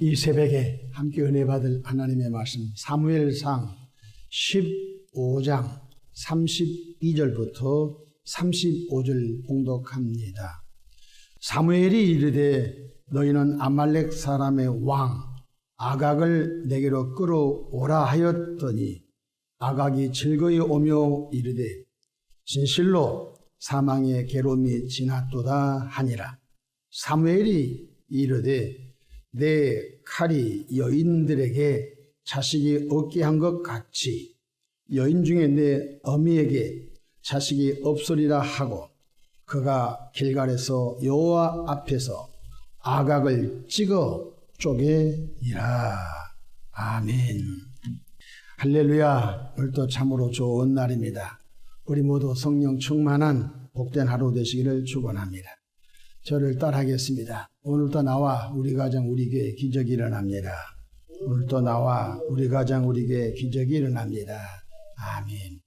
이 새벽에 함께 은혜 받을 하나님의 말씀 사무엘상 15장 32절부터 35절 봉독합니다. 사무엘이 이르되 너희는 아말렉 사람의 왕 아각을 내게로 끌어오라 하였더니 아각이 즐거이 오며 이르되 진실로 사망의 계름이 지났도다 하니라. 사무엘이 이르되 내 칼이 여인들에게 자식이 없게 한 것 같이 여인 중에 내 어미에게 자식이 없으리라 하고 그가 길갈에서 여호와 앞에서 아각을 찍어 쪼개니라. 아멘. 할렐루야. 오늘도 참으로 좋은 날입니다. 우리 모두 성령 충만한 복된 하루 되시기를 축원합니다. 저를 따라하겠습니다. 오늘도 나와 우리 가정 우리 교회 기적이 일어납니다. 오늘도 나와 우리 가정 우리 교회 기적이 일어납니다. 아멘.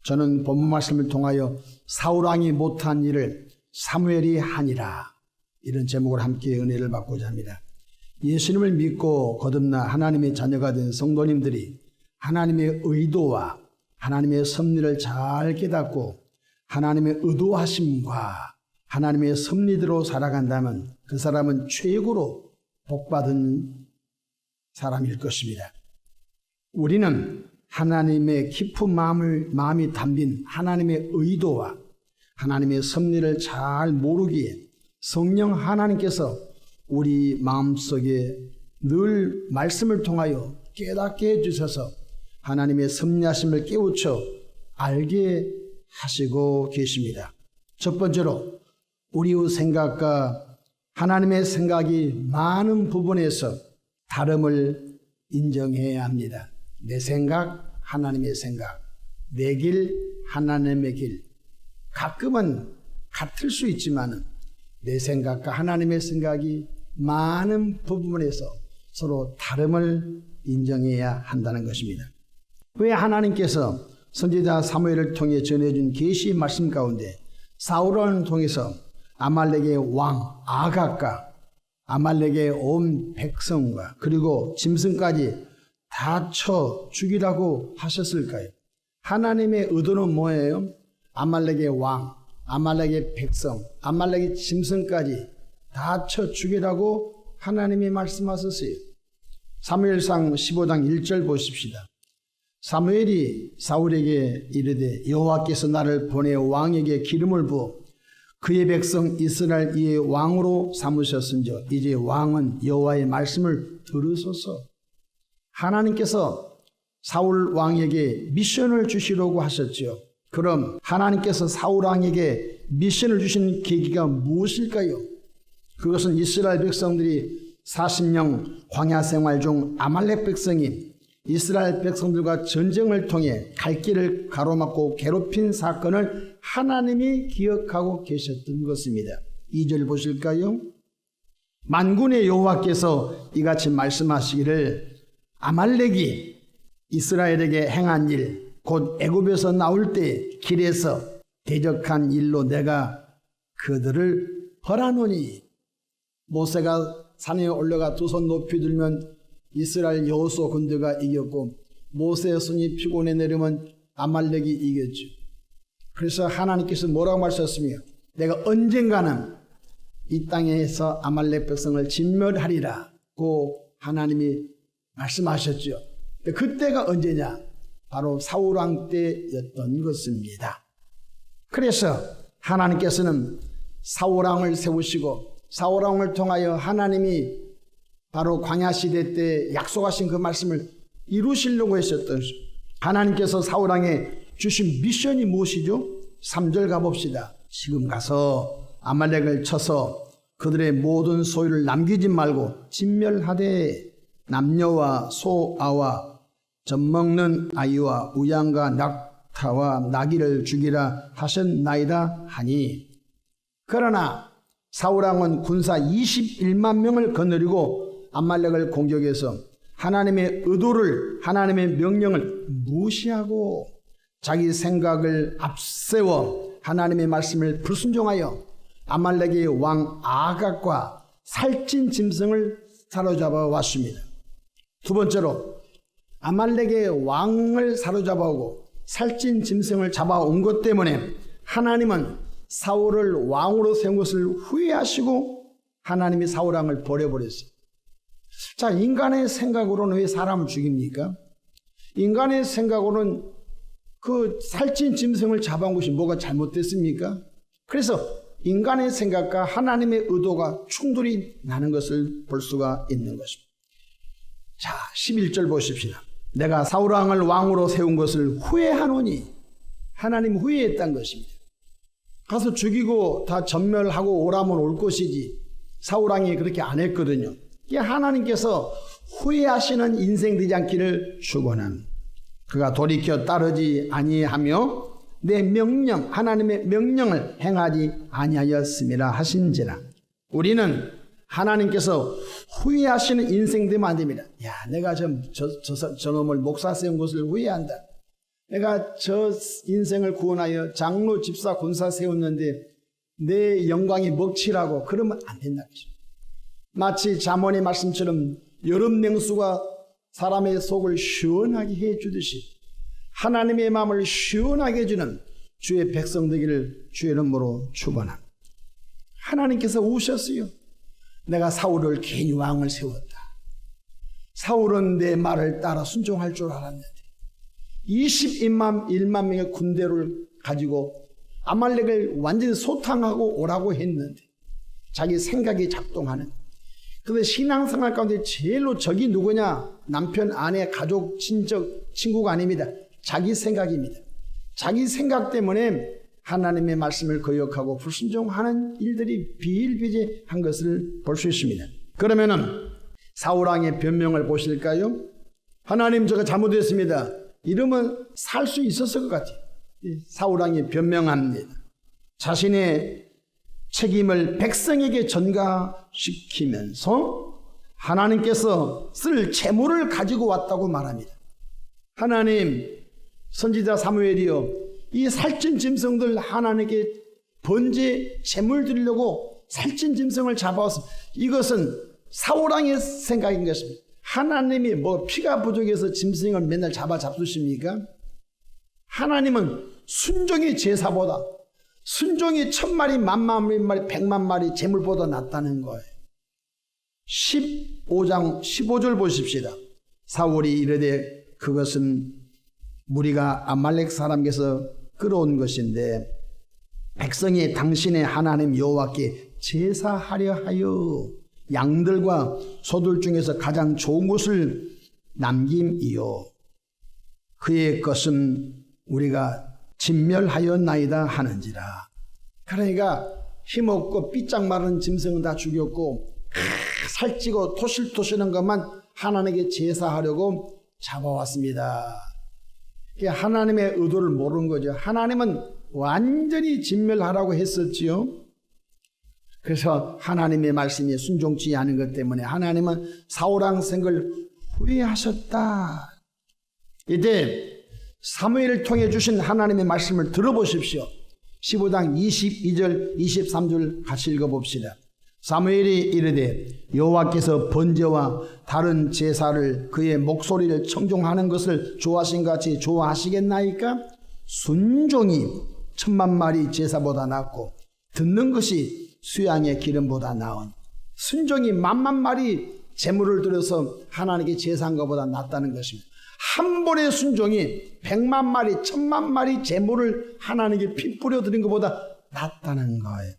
저는 본문 말씀을 통하여 사울왕이 못한 일을 사무엘이 하니라, 이런 제목으로 함께 은혜를 받고자 합니다. 예수님을 믿고 거듭나 하나님의 자녀가 된 성도님들이 하나님의 의도와 하나님의 섭리를 잘 깨닫고 하나님의 의도하심과 하나님의 섭리대로 살아간다면 그 사람은 최고로 복받은 사람일 것입니다. 우리는 하나님의 깊은 마음이 담긴 하나님의 의도와 하나님의 섭리를 잘 모르기에 성령 하나님께서 우리 마음속에 늘 말씀을 통하여 깨닫게 해주셔서 하나님의 섭리하심을 깨우쳐 알게 하시고 계십니다. 첫 번째로 우리의 생각과 하나님의 생각이 많은 부분에서 다름을 인정해야 합니다. 내 생각, 하나님의 생각, 내 길, 하나님의 길. 가끔은 같을 수 있지만 내 생각과 하나님의 생각이 많은 부분에서 서로 다름을 인정해야 한다는 것입니다. 왜 하나님께서 선지자 사무엘을 통해 전해준 계시의 말씀 가운데 사울을 통해서 아말렉의 왕 아각과 아말렉의 온 백성과 그리고 짐승까지 다 쳐 죽이라고 하셨을까요? 하나님의 의도는 뭐예요? 아말렉의 왕, 아말렉의 백성, 아말렉의 짐승까지 다 쳐 죽이라고 하나님이 말씀하셨어요. 사무엘상 15장 1절 보십시다. 사무엘이 사울에게 이르되 여호와께서 나를 보내 왕에게 기름을 부어 그의 백성 이스라엘 위에 왕으로 삼으셨은즉 이제 왕은 여호와의 말씀을 들으소서. 하나님께서 사울 왕에게 미션을 주시려고 하셨죠. 그럼 하나님께서 사울 왕에게 미션을 주신 계기가 무엇일까요? 그것은 이스라엘 백성들이 40년 광야 생활 중 아말렉 백성이 이스라엘 백성들과 전쟁을 통해 갈 길을 가로막고 괴롭힌 사건을 하나님이 기억하고 계셨던 것입니다. 2절 보실까요? 만군의 여호와께서 이같이 말씀하시기를 아말렉이 이스라엘에게 행한 일 곧 애굽에서 나올 때 길에서 대적한 일로 내가 그들을 벌하노니. 모세가 산에 올라가 두 손 높이 들면 이스라엘 여호수아 군대가 이겼고 모세의 손이 피곤해 내리면 아말렉이 이겼죠. 그래서 하나님께서 뭐라고 말씀하셨으며 내가 언젠가는 이 땅에서 아말렉 백성을 진멸하리라고 하나님이 말씀하셨죠. 그때가 언제냐? 바로 사울왕 때였던 것입니다. 그래서 하나님께서는 사울왕을 세우시고 사울왕을 통하여 하나님이 바로 광야시대 때 약속하신 그 말씀을 이루시려고 하셨던 하나님께서 사울왕에 주신 미션이 무엇이죠? 3절 가봅시다. 지금 가서 아말렉을 쳐서 그들의 모든 소유를 남기지 말고 진멸하되 남녀와 소아와 젖먹는 아이와 우양과 낙타와 나귀를 죽이라 하셨나이다 하니. 그러나 사울왕은 군사 21만 명을 거느리고 아말렉을 공격해서 하나님의 의도를 하나님의 명령을 무시하고 자기 생각을 앞세워 하나님의 말씀을 불순종하여 아말렉의 왕 아각과 살찐 짐승을 사로잡아 왔습니다. 두 번째로 아말렉의 왕을 사로잡아 오고 살찐 짐승을 잡아온 것 때문에 하나님은 사울을 왕으로 세운 것을 후회하시고 하나님이 사울 왕을 버려버렸어요. 자, 인간의 생각으로는 왜 사람을 죽입니까? 인간의 생각으로는 그 살찐 짐승을 잡아온 것이 뭐가 잘못됐습니까? 그래서 인간의 생각과 하나님의 의도가 충돌이 나는 것을 볼 수가 있는 것입니다. 자, 11절 보십시다. 내가 사울왕을 왕으로 세운 것을 후회하노니, 하나님 후회했다는 것입니다. 가서 죽이고 다 전멸하고 오라면 올 것이지 사울왕이 그렇게 안 했거든요. 이게 하나님께서 후회하시는 인생 되지 않기를 축원합니다. 그가 돌이켜 따르지 아니하며 내 명령, 하나님의 명령을 행하지 아니하였음이라 하신지라. 우리는 하나님께서 후회하시는 인생 되면 안 됩니다. 야, 내가 저놈을 목사 세운 것을 후회한다. 내가 저 인생을 구원하여 장로, 집사, 권사 세웠는데 내 영광이 먹칠하고 그러면 안 된다. 마치 잠언의 말씀처럼 여름 냉수가 사람의 속을 시원하게 해주듯이 하나님의 마음을 시원하게 해주는 주의 백성 되기를 주의 이름으로 축원합니다. 하나님께서 우셨어요. 내가 사울을 괜히 왕을 세웠다. 사울은 내 말을 따라 순종할 줄 알았는데 21만 명의 군대를 가지고 아말렉을 완전히 소탕하고 오라고 했는데 자기 생각이 작동하는. 그런데 신앙생활 가운데 제일로 적이 누구냐? 남편, 아내, 가족, 친척, 친구가 아닙니다. 자기 생각입니다. 자기 생각 때문에 하나님의 말씀을 거역하고 불순종하는 일들이 비일비재한 것을 볼 수 있습니다. 그러면은 사울왕의 변명을 보실까요? 하나님, 제가 잘못했습니다. 이러면 살 수 있었을 것 같아요. 사울왕이 변명합니다. 자신의 책임을 백성에게 전가시키면서 하나님께서 쓸 재물을 가지고 왔다고 말합니다. 하나님, 선지자 사무엘이요, 이 살찐 짐승들 하나님께 번제 재물 드리려고 살찐 짐승을 잡아왔습니다. 이것은 사울왕의 생각인 것입니다. 하나님이 뭐 피가 부족해서 짐승을 맨날 잡수십니까? 하나님은 순종의 제사보다, 순종이 1000마리, 10,000마리, 100,000마리 재물보다 낫다는 거예요. 15장 15절 보십시다. 사울이 이르되 그것은 무리가 아말렉 사람에게서 끌어온 것인데 백성이 당신의 하나님 여호와께 제사하려 하여 양들과 소들 중에서 가장 좋은 것을 남김이요 그의 것은 우리가 진멸하였나이다 하는지라. 그러니까 힘없고 삐짝 마른 짐승은 다 죽였고 살찌고 토실토실한 것만 하나님께 제사하려고 잡아왔습니다. 하나님의 의도를 모르는 거죠. 하나님은 완전히 진멸하라고 했었지요. 그래서 하나님의 말씀에 순종치 않은 것 때문에 하나님은 사울왕 생을 후회하셨다. 이때 사무엘을 통해 주신 하나님의 말씀을 들어보십시오. 15장 22절 23절 같이 읽어봅시다. 사무엘이 이르되 여호와께서 번제와 다른 제사를 그의 목소리를 청종하는 것을 좋아하신 같이 좋아하시겠나이까? 순종이 10,000,000마리 제사보다 낫고 듣는 것이 수양의 기름보다 나은, 순종이 10,000,000마리 제물을 들여서 하나님께 제사한 것보다 낫다는 것입니다. 한 번의 순종이 100,000,000마리, 10,000,000마리 제물을 하나님께 피 뿌려 드린 것보다 낫다는 거예요.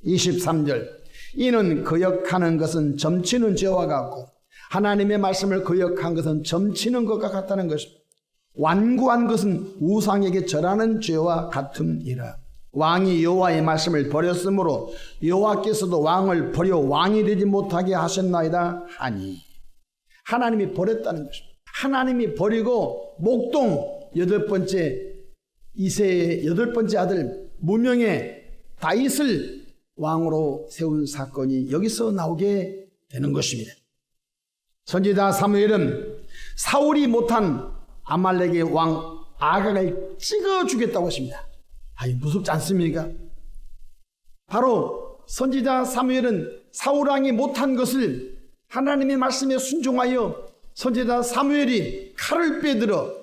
23절 이는 거역하는 것은 점치는 죄와 같고 하나님의 말씀을 거역한 것은 점치는 것과 같다는 것입니다. 완고한 것은 우상에게 절하는 죄와 같음이라. 왕이 여호와의 말씀을 버렸으므로 여호와께서도 왕을 버려 왕이 되지 못하게 하셨나이다 하니. 하나님이 버렸다는 것입니다. 하나님이 버리고 목동 8번째 이새의 8번째 아들 무명의 다윗을 왕으로 세운 사건이 여기서 나오게 되는 것입니다. 선지자 사무엘은 사울이 못한 아말렉의 왕 아각을 찍어 주겠다고 하십니다. 아이, 무섭지 않습니까? 바로 선지자 사무엘은 사울왕이 못한 것을 하나님의 말씀에 순종하여 선지자 사무엘이 칼을 빼들어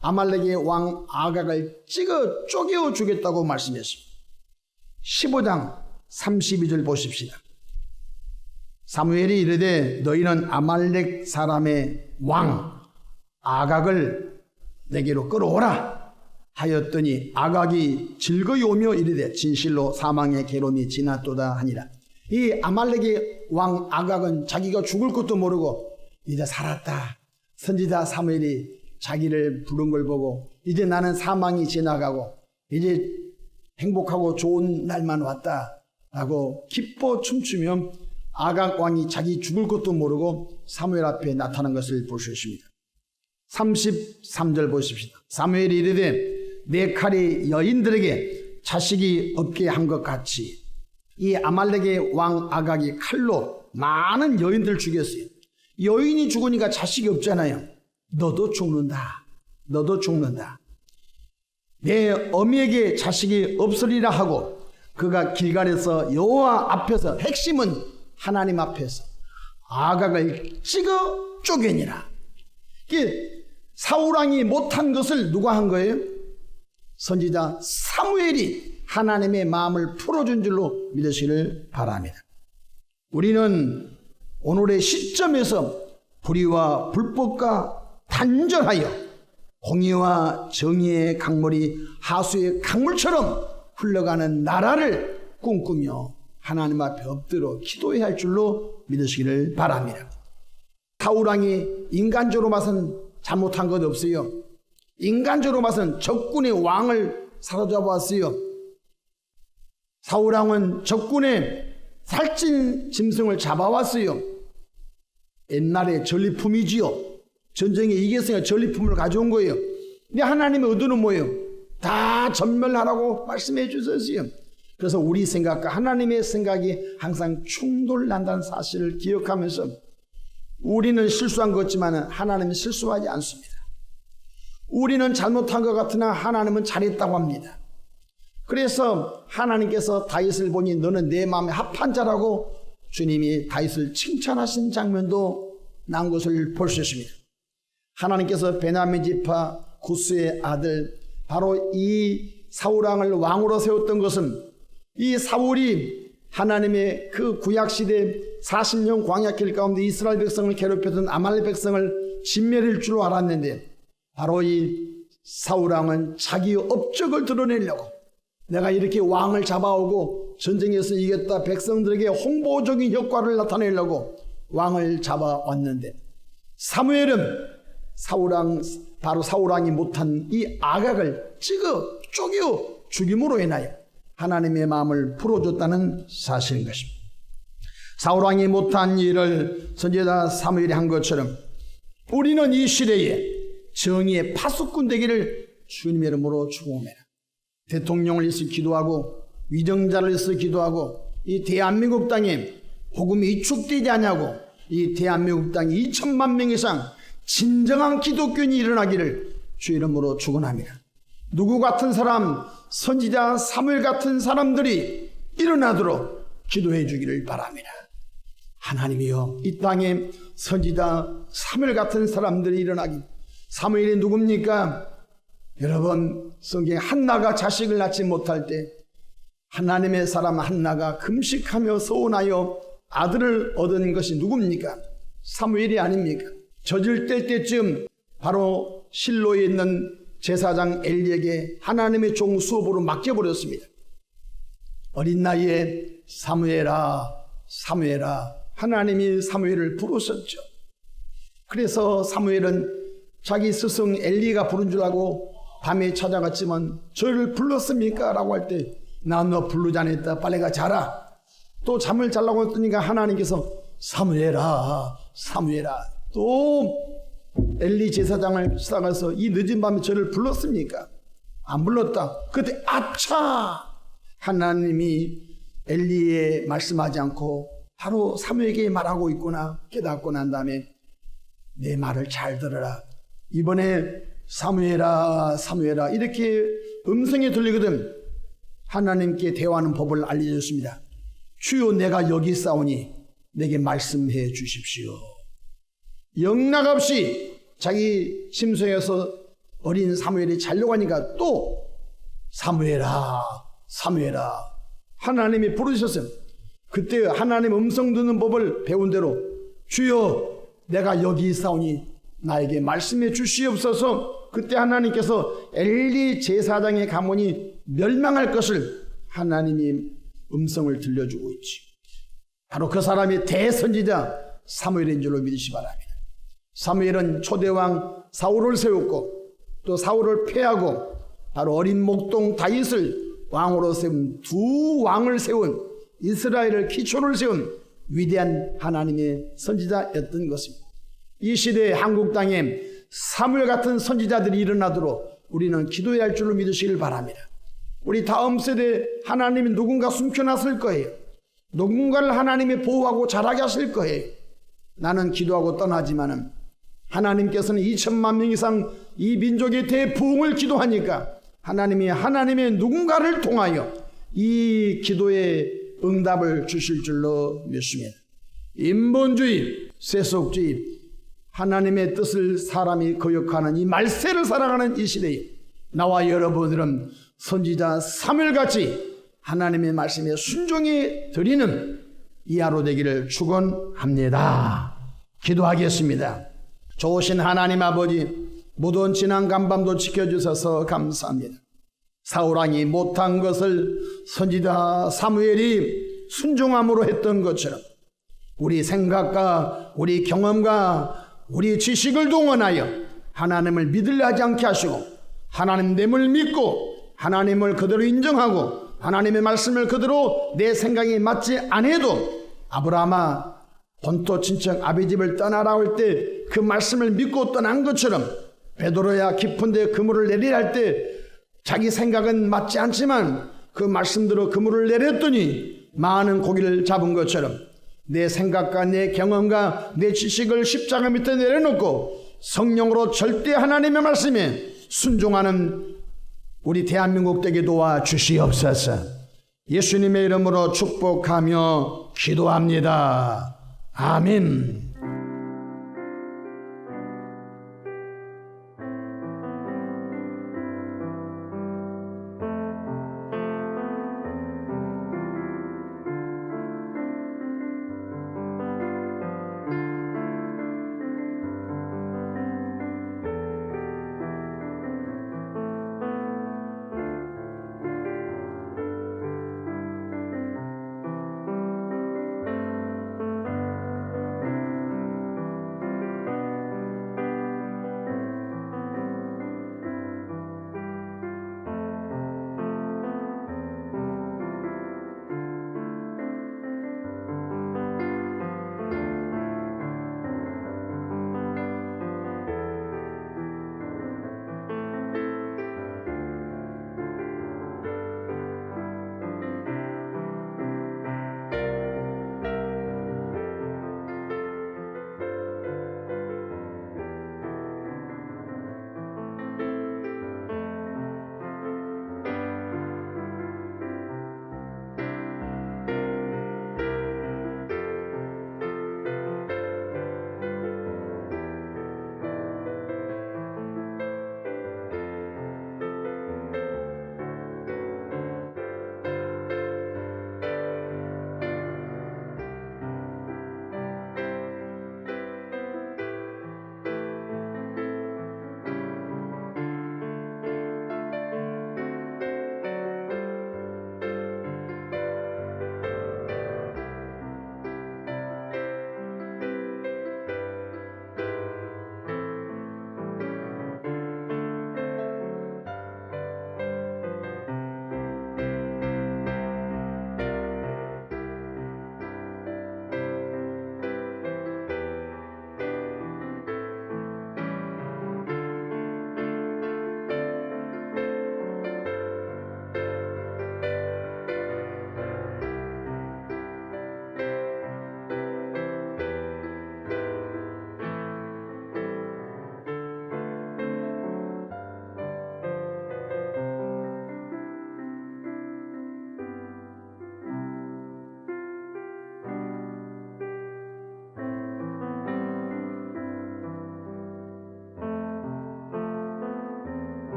아말렉의 왕 아각을 찍어 쪼개어 주겠다고 말씀했습니다. 15장 32절 보십시다. 사무엘이 이르되 너희는 아말렉 사람의 왕 아각을 내게로 끌어오라 하였더니 아각이 즐거이 오며 이르되 진실로 사망의 계론이 지났도다 하니라. 이 아말렉의 왕 아각은 자기가 죽을 것도 모르고 이제 살았다. 선지자 사무엘이 자기를 부른 걸 보고 이제 나는 사망이 지나가고 이제 행복하고 좋은 날만 왔다 라고 기뻐 춤추며 아각 왕이 자기 죽을 것도 모르고 사무엘 앞에 나타난 것을 볼 수 있습니다. 33절 보십시다. 사무엘이 이르되 내 칼이 여인들에게 자식이 없게 한 것 같이 이 아말렉의 왕 아각이 칼로 많은 여인들을 죽였어요. 여인이 죽으니까 자식이 없잖아요. 너도 죽는다. 너도 죽는다. 내 어미에게 자식이 없으리라 하고 그가 길갈에서 여호와 앞에서 핵심은 하나님 앞에서 아각을 찍어 쪼개니라. 사울왕이 못한 것을 누가 한 거예요? 선지자 사무엘이 하나님의 마음을 풀어준 줄로 믿으시기를 바랍니다. 우리는 오늘의 시점에서 불의와 불법과 단절하여 공의와 정의의 강물이 하수의 강물처럼 흘러가는 나라를 꿈꾸며 하나님 앞에 엎드려 기도해야 할 줄로 믿으시기를 바랍니다. 사울왕이 인간적으로 봐서는 잘못한 것 없어요. 인간적으로 봐서는 적군의 왕을 사로잡았어요. 사울왕은 적군의 살찐 짐승을 잡아왔어요. 옛날에 전리품이지요. 전쟁에 이겼으니까 전리품을 가져온 거예요. 근데 하나님의 의도는 뭐예요? 다 전멸하라고 말씀해 주셨어요. 그래서 우리 생각과 하나님의 생각이 항상 충돌난다는 사실을 기억하면서 우리는 실수한 것 같지만 하나님은 실수하지 않습니다. 우리는 잘못한 것 같으나 하나님은 잘했다고 합니다. 그래서 하나님께서 다윗을 보니 너는 내 마음에 합한 자라고 주님이 다윗을 칭찬하신 장면도 난 것을 볼 수 있습니다. 하나님께서 베냐민 지파 구스의 아들 바로 이 사울왕을 왕으로 세웠던 것은 이 사울이 하나님의 그 구약시대 40년 광야길 가운데 이스라엘 백성을 괴롭혔던 아말렉 백성을 진멸할 줄 알았는데 바로 이 사울왕은 자기 업적을 드러내려고 내가 이렇게 왕을 잡아오고 전쟁에서 이겼다 백성들에게 홍보적인 효과를 나타내려고 왕을 잡아왔는데 사무엘은 바로 사울왕이 못한 이 아각을 찍어 쪼개 죽임으로 인하여 하나님의 마음을 풀어줬다는 사실인 것입니다. 사울왕이 못한 일을 선지자 사무엘이 한 것처럼 우리는 이 시대에 정의의 파수꾼 되기를 주님의 이름으로 축원합니다. 대통령을 위해서 기도하고 위정자를 위해서 기도하고 이 대한민국 땅에 복음이 이축되지 않냐고 이 대한민국 땅에 2천만 명 이상 진정한 기독교인이 일어나기를 주 이름으로 축원합니다. 누구 같은 사람, 선지자 사무엘 같은 사람들이 일어나도록 기도해 주기를 바랍니다. 하나님이여 이 땅에 선지자 사무엘 같은 사람들이 일어나기. 사무엘이 누굽니까? 여러분 성경에 한나가 자식을 낳지 못할 때 하나님의 사람 한나가 금식하며 서원하여 아들을 얻은 것이 누굽니까? 사무엘이 아닙니까? 젖을 뗄 때쯤 바로 실로에 있는 제사장 엘리에게 하나님의 종 수업으로 맡겨버렸습니다. 어린 나이에 사무엘아 사무엘아 하나님이 사무엘을 부르셨죠. 그래서 사무엘은 자기 스승 엘리가 부른 줄 알고 밤에 찾아갔지만 저를 불렀습니까? 라고 할 때 나 너 부르지 않았다. 빨리 가 자라. 또 잠을 자려고 했더니까 하나님께서 사무엘아 사무엘아 또 엘리 제사장을 찾아가서 이 늦은 밤에 저를 불렀습니까? 안 불렀다. 그때 아차 하나님이 엘리에 말씀하지 않고 바로 사무엘에게 말하고 있구나 깨닫고 난 다음에 내 말을 잘 들어라. 이번에 사무엘아 사무엘아 이렇게 음성이 들리거든 하나님께 대화하는 법을 알려줬습니다. 주여 내가 여기 싸우니 내게 말씀해 주십시오. 영락없이 자기 심성에서 어린 사무엘이 자려고 하니까 또 사무엘아 사무엘아 하나님이 부르셨어요. 그때 하나님 음성 듣는 법을 배운 대로 주여 내가 여기 있사오니 나에게 말씀해 주시옵소서. 그때 하나님께서 엘리 제사장의 가문이 멸망할 것을 하나님이 음성을 들려주고 있지. 바로 그 사람이 대선지자 사무엘인 줄로 믿으시 바랍니다. 사무엘은 초대왕 사울을 세웠고 또 사울을 패하고 바로 어린 목동 다윗을 왕으로 세운 두 왕을 세운 이스라엘을 기초를 세운 위대한 하나님의 선지자였던 것입니다. 이 시대에 한국 땅에 사무엘 같은 선지자들이 일어나도록 우리는 기도해야 할 줄로 믿으시길 바랍니다. 우리 다음 세대에 하나님이 누군가 숨겨놨을 거예요. 누군가를 하나님이 보호하고 자라게 하실 거예요. 나는 기도하고 떠나지만은 하나님께서는 2천만 명 이상 이 민족의 대부흥을 기도하니까 하나님이 하나님의 누군가를 통하여 이 기도의 응답을 주실 줄로 믿습니다. 인본주의, 세속주의, 하나님의 뜻을 사람이 거역하는 이 말세를 살아가는 이 시대에 나와 여러분들은 선지자 사무엘같이 하나님의 말씀에 순종해 드리는 이 하루 되기를 축원합니다. 기도하겠습니다. 좋으신 하나님 아버지, 무더운 지난 간밤도 지켜주셔서 감사합니다. 사울왕이 못한 것을 선지자 사무엘이 순종함으로 했던 것처럼 우리 생각과 우리 경험과 우리 지식을 동원하여 하나님을 믿으려 하지 않게 하시고 하나님됨을 믿고 하나님을 그대로 인정하고 하나님의 말씀을 그대로 내 생각에 맞지 않아도 아브라함아 본토 친척 아비 집을 떠나라고 할 때 그 말씀을 믿고 떠난 것처럼 베드로야 깊은 데 그물을 내리라 할 때 자기 생각은 맞지 않지만 그 말씀대로 그물을 내렸더니 많은 고기를 잡은 것처럼 내 생각과 내 경험과 내 지식을 십자가 밑에 내려놓고 성령으로 절대 하나님의 말씀에 순종하는 우리 대한민국 되게 도와주시옵소서. 예수님의 이름으로 축복하며 기도합니다. 아멘.